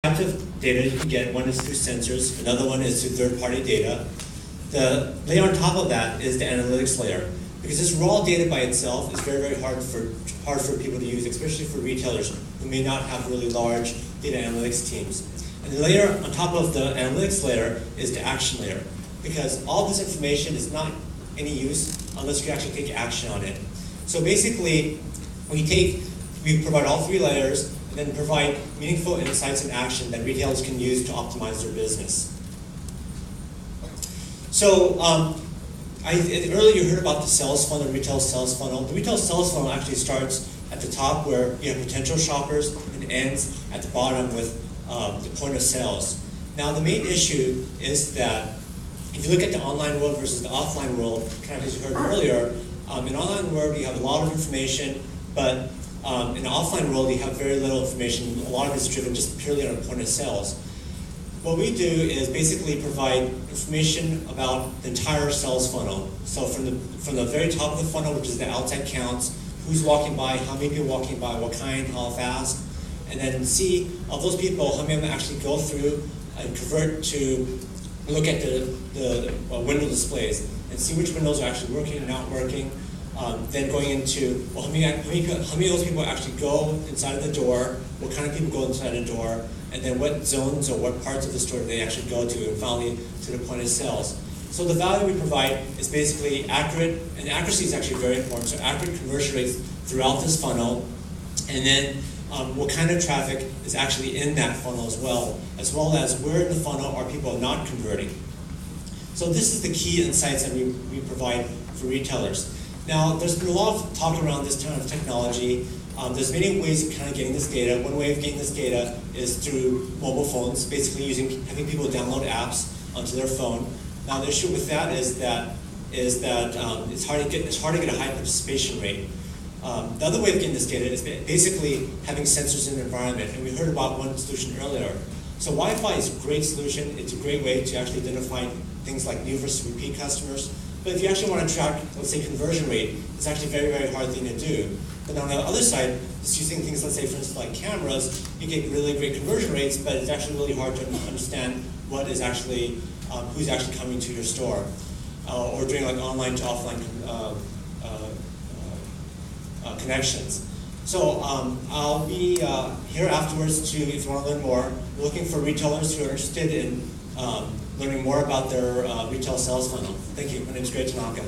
types of data you can get. One is through sensors, another one is through third-party data. The layer on top of that is the analytics layer. Because this raw data by itself is very, very hard for people to use, especially for retailers who may not have really large data analytics teams. And the layer on top of the analytics layer is the action layer. Because all this information is not any use unless you actually take action on it. So basically, we provide all three layers and then provide meaningful insights and action that retailers can use to optimize their business. So earlier you heard about the sales funnel, retail sales funnel. The retail sales funnel actually starts at the top where you have potential shoppers and ends at the bottom with the point of sales. Now the main issue is that if you look at the online world versus the offline world, kind of as you heard earlier, in the online world you have a lot of information, but in the offline world you have very little information. A lot of it is driven just purely on a point of sales. What we do is basically provide information about the entire sales funnel. So from the very top of the funnel, which is the outside counts, who's walking by, how many people walking by, what kind, how fast, and then see of those people, how many of them actually go through and convert to look at the window displays and see which windows are actually working and not working. Then going into, well, how many of those people actually go inside of the door, what kind of people go inside the door, and then what zones or what parts of the store they actually go to, and finally to the point of sales. So the value we provide is basically accurate, and accuracy is actually very important, so accurate conversion rates throughout this funnel, and then what kind of traffic is actually in that funnel as well as where in the funnel are people not converting. So this is the key insights that we provide for retailers. Now, there's been a lot of talk around this kind of technology. There's many ways of kind of getting this data. One way of getting this data is through mobile phones, basically having people download apps onto their phone. Now, the issue with that is that it's hard to get a high participation rate. The other way of getting this data is basically having sensors in the environment, and we heard about one solution earlier. So Wi-Fi is a great solution. It's a great way to actually identify things like new versus repeat customers. But if you actually want to track, let's say, conversion rate, it's actually a very, very hard thing to do. But on the other side, just using things, let's say, for instance, like cameras, you get really great conversion rates, but it's actually really hard to understand what is actually, who's actually coming to your store, or doing like online to offline connections. So I'll be here afterwards to, if you want to learn more, looking for retailers who are interested in learning more about their retail sales funnel. Thank you. My name is Greg Tanaka.